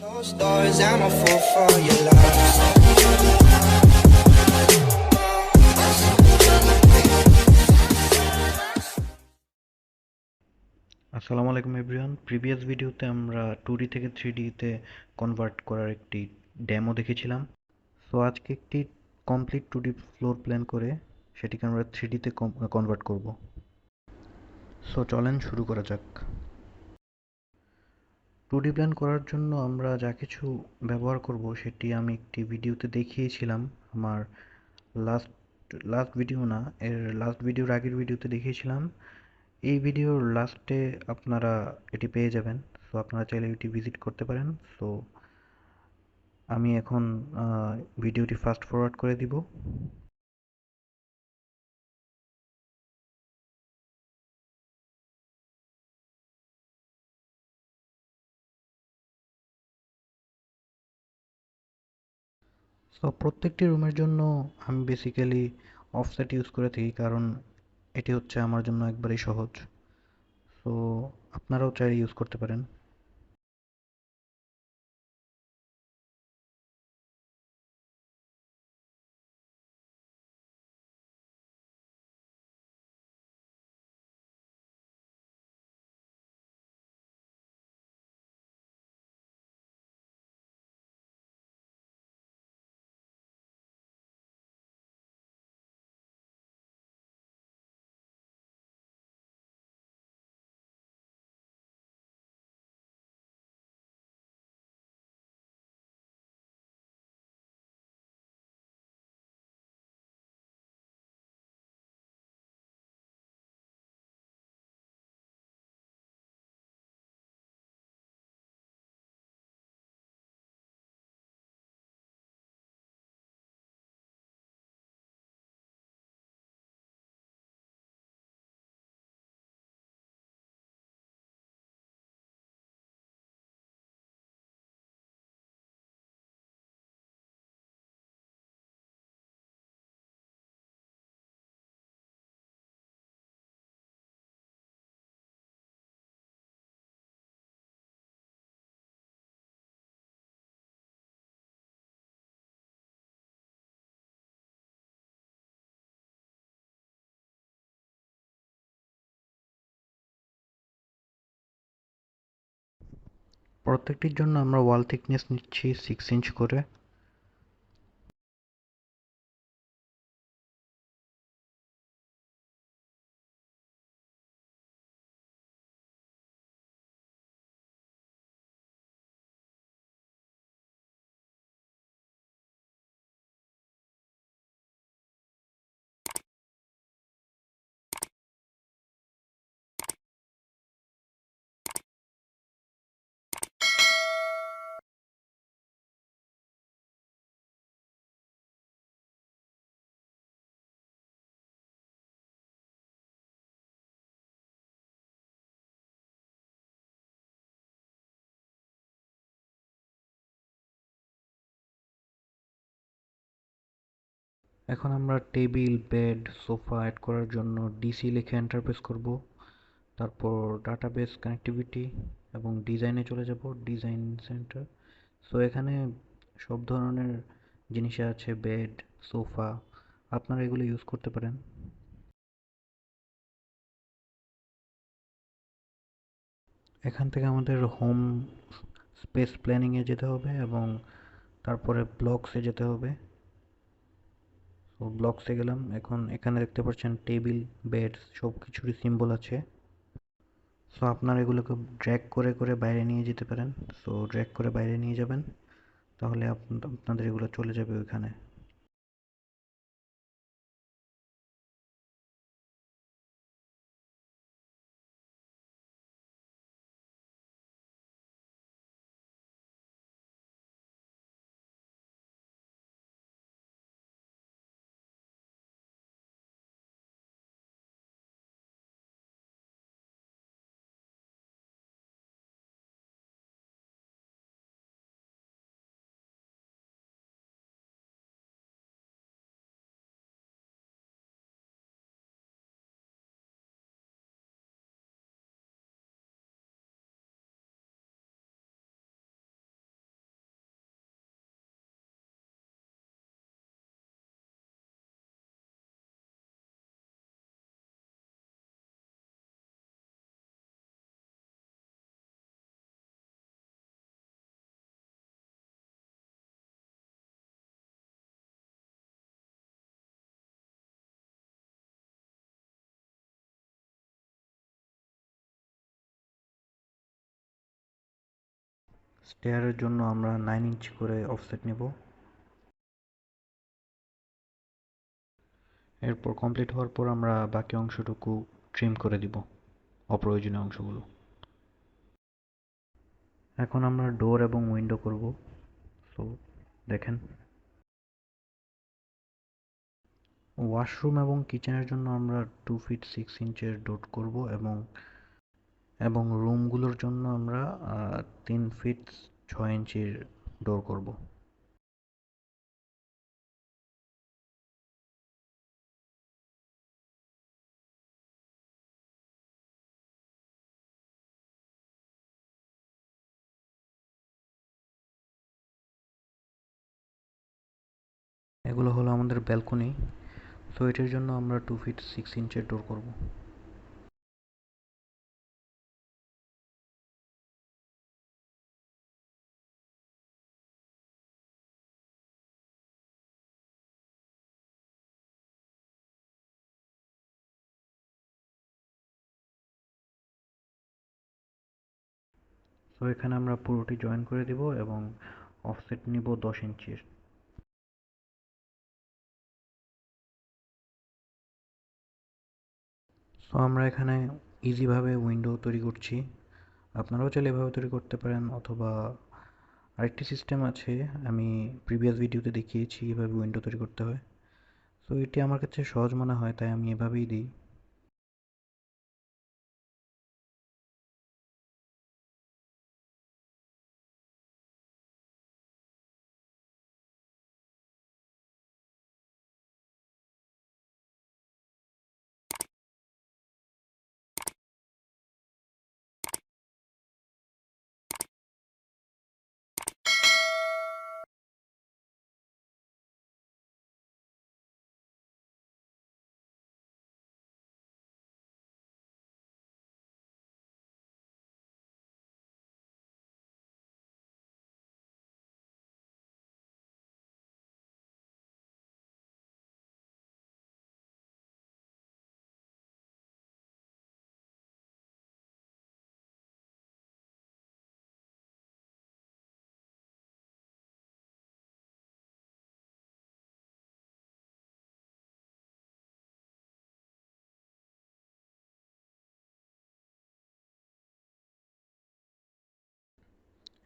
Closed doors, I'm a fool for your love. আসসালামু আলাইকুম everyone. Previous ভিডিওতে আমরা 2D থেকে 3D তে কনভার্ট করার একটি ডেমো দেখেছিলাম। সো আজকে একটি কমপ্লিট 2D ফ্লোর প্ল্যান করে সেটিকে আমরা 3D তে কনভার্ট করব। সো চলেন শুরু করা যাক। 2D প্ল্যান করার জন্য আমরা যা কিছু ব্যবহার করব সেটি আমি একটি ভিডিওতে দেখিয়েছিলাম। আমার লাস্ট লাস্ট ভিডিও না, এর লাস্ট ভিডিওর আগের ভিডিওতে দেখিয়েছিলাম। এই ভিডিওর লাস্টে আপনারা এটি পেয়ে যাবেন। সো আপনারা চাইলে এটি ভিজিট করতে পারেন। সো আমি এখন ভিডিওটি ফাস্ট ফরওয়ার্ড করে দিব। সো প্রত্যেকটি রুমের জন্য আমি বেসিক্যালি অফসেট ইউজ করে থাকি, কারণ এটি হচ্ছে আমার জন্য একবারেই সহজ। সো আপনারাও চাইলে ইউজ করতে পারেন। প্রত্যেকটির জন্য আমরা ওয়াল থিকনেস নিচ্ছি 6 ইঞ্চ করে। এখন আমরা টেবিল, বেড, সোফা অ্যাড করার জন্য ডিসি লিখে এন্টার প্রেস করব। তারপর ডাটাবেস কানেক্টিভিটি এবং ডিজাইনে চলে যাব, ডিজাইন সেন্টার। সো এখানে সব ধরনের জিনিস আছে, বেড, সোফা, আপনারা এগুলো ইউজ করতে পারেন। এখান থেকে আমাদের হোম স্পেস প্ল্যানিংয়ে যেতে হবে এবং তারপরে ব্লকসে যেতে হবে। তো ব্লকসে গেলাম। এখন এখানে দেখতে পাচ্ছেন টেবিল, বেড সব কিছুরই সিম্বল আছে। সো আপনারা এগুলোকে ড্র্যাগ করে করে বাইরে নিয়ে যেতে পারেন। সো ড্র্যাগ করে বাইরে নিয়ে যাবেন, তাহলে আপনাদের এগুলো চলে যাবে ওইখানে। স্টেয়ারের জন্য আমরা 9 ইঞ্চি করে অফসেট নেব। এরপর কমপ্লিট হওয়ার পর আমরা বাকি অংশটুকু ট্রিম করে দিব, অপ্রয়োজনীয় অংশগুলো। এখন আমরা ডোর এবং উইন্ডো করব। সো দেখেন, ওয়াশরুম এবং কিচেনের জন্য আমরা 2 ফিট 6 ইঞ্চের ডোর করব এবং রুমগুলোর জন্য আমরা 3 ফিট 6 ইঞ্চির ডোর করব। এগুলো হলো আমাদের ব্যালকনি। সো এটার জন্য আমরা 2 ফিট 6 ইঞ্চের ডোর করব। সো এখানে আমরা পুরোটি জয়েন করে দিব এবং অফসেট নিব 10 ইঞ্চির। সো আমরা এখানে ইজিভাবে উইন্ডো তৈরি করছি। আপনারাও চাইলে এভাবে তৈরি করতে পারেন, অথবা আরেকটি সিস্টেম আছে, আমি প্রিভিয়াস ভিডিওতে দেখিয়েছি কীভাবে উইন্ডো তৈরি করতে হয়। সো এটি আমার কাছে সহজ মনে হয়, তাই আমি এভাবেই দিই।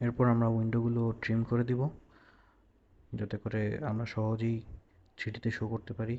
এরপর আমরা উইন্ডোগুলো ট্রিম করে দিব, যাতে করে আমরা সহজেই 3D তে শো করতে পারি।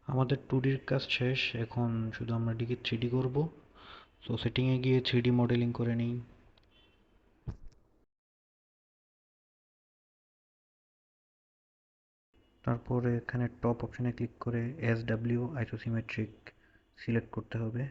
আমাদের 2Dর কাজ শেষ, এখন শুধু আমরা এটিকে 3D করব। সো সেটিংয়ে গিয়ে 3D মডেলিং করে নিই। তারপরে এখানে টপ অপশনে ক্লিক করে SW আইসোসিমেট্রিক সিলেক্ট করতে হবে।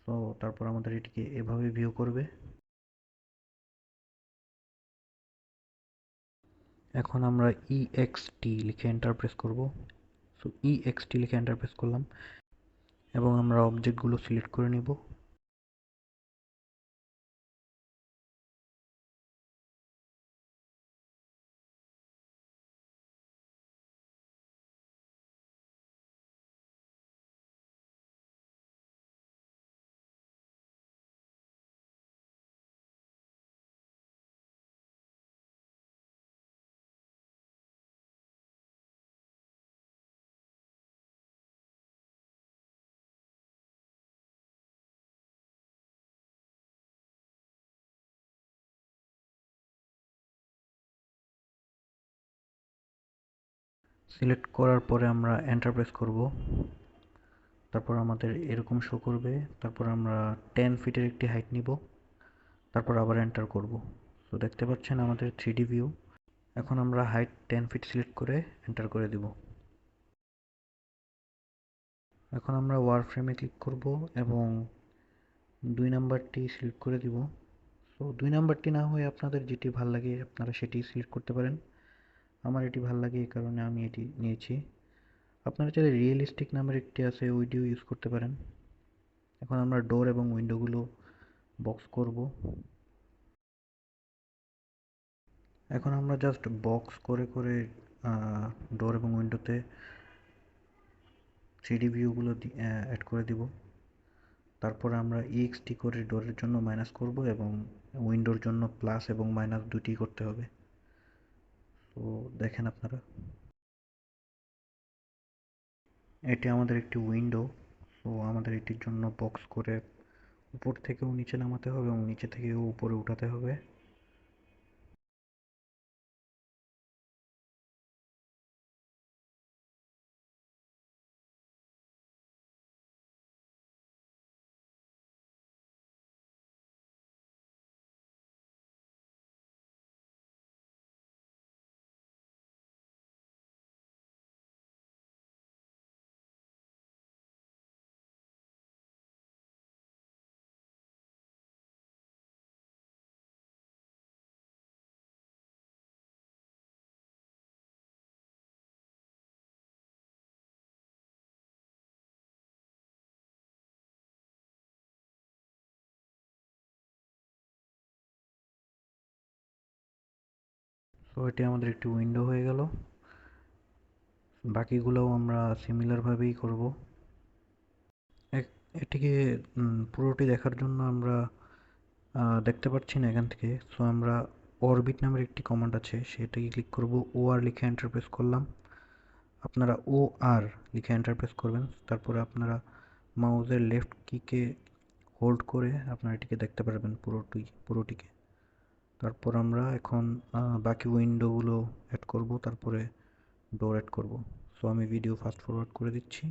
সো তারপর আমাদের এটিকে এভাবে ভিউ করবে। এখন আমরা EXT লিখে এন্টার প্রেস করব। সো EXT লিখে এন্টার প্রেস করলাম এবং আমরা অবজেক্টগুলো সিলেক্ট করে নিব। সিলেক্ট করার পরে আমরা এন্টার প্রেস করব। তারপর আমাদের এরকম শো করবে। তারপর আমরা 10 ফিটের একটি হাইট নিব। তারপর আবার এন্টার করব। তো দেখতে পাচ্ছেন আমাদের 3D ভিউ। এখন আমরা হাইট 10 ফিট সিলেক্ট করে এন্টার করে দিব। এখন আমরা ওয়ার ফ্রেমে ক্লিক করব এবং 2 নাম্বারটি সিলেক্ট করে দিব। তো 2 নাম্বারটি না হয়ে আপনাদের যেটি ভাল লাগে আপনারা সেটি সিলেক্ট করতে পারেন। আমার এটি ভাল লাগে এই কারণে আমি এটি নিয়েছি। আপনারা চাইলে রিয়েলিস্টিক নামের একটি আছে ওইটিও ইউজ করতে পারেন। এখন আমরা ডোর এবং উইন্ডোগুলো বক্স করব। এখন আমরা জাস্ট বক্স করে করে ডোর এবং উইন্ডোতে 3D ভিউগুলো অ্যাড করে দিব। তারপর আমরা EXT করে ডোরের জন্য মাইনাস করব এবং উইন্ডোর জন্য প্লাস এবং মাইনাস দুটি করতে হবে। তো দেখেন আপনারা, এটি আমাদের একটি উইন্ডো। তো আমাদের এটির জন্য বক্স করে উপর থেকেও নিচে নামাতে হবে এবং নিচে থেকেও উপরে উঠাতে হবে। তো এটি আমাদের একটি উইন্ডো হয়ে গেল। বাকিগুলোও আমরা সিমিলারভাবেই করব। এটিকে পুরোটি দেখার জন্য আমরা দেখতে পাচ্ছি না এখান থেকে। সো আমরা অরবিট নামের একটি কমান্ড আছে সেটাকে ক্লিক করব। OR লিখে এন্টার প্রেস করলাম। আপনারা OR লিখে এন্টার প্রেস করবেন। তারপরে আপনারা মাউসের লেফট কিকে হোল্ড করে আপনারা এটিকে দেখতে পারবেন পুরোটিকে। তারপর আমরা এখন বাকি উইন্ডোগুলো অ্যাড করব, তারপরে ডোর অ্যাড করব। সো আমি ভিডিও ফাস্ট ফরওয়ার্ড করে দিচ্ছি।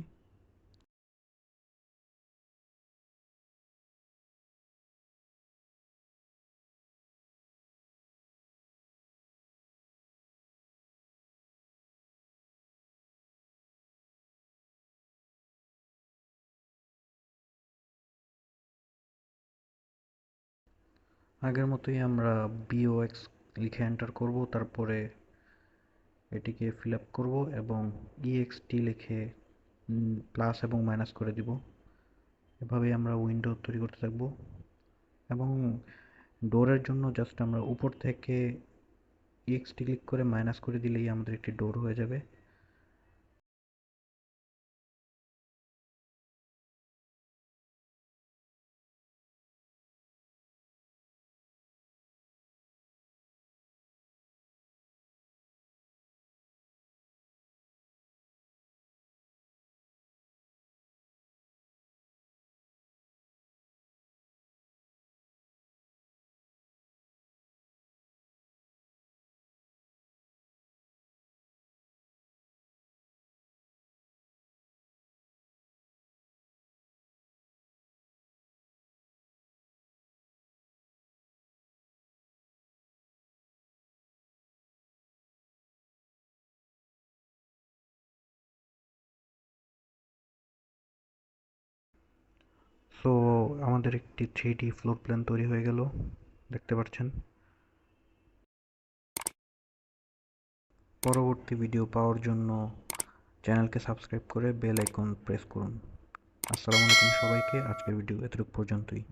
আগের মতোই আমরা BOX লিখে এন্টার করব, তারপরে এটিকে ফিল আপ করবো এবং EXT লিখে প্লাস এবং মাইনাস করে দিব। এভাবেই আমরা উইন্ডো তৈরি করতে থাকবো এবং ডোরের জন্য জাস্ট আমরা উপর থেকে EXT ক্লিক করে মাইনাস করে দিলেই আমাদের একটি ডোর হয়ে যাবে। সো আমাদের একটি 3D ফ্লোর প্ল্যান তৈরি হয়ে গেল, দেখতে পাচ্ছেন। পরবর্তী ভিডিও পাওয়ার জন্য চ্যানেলকে সাবস্ক্রাইব করে বেল আইকন প্রেস করুন। আসসালামু আলাইকুম সবাইকে। আজকের ভিডিও এতটুকু পর্যন্তই।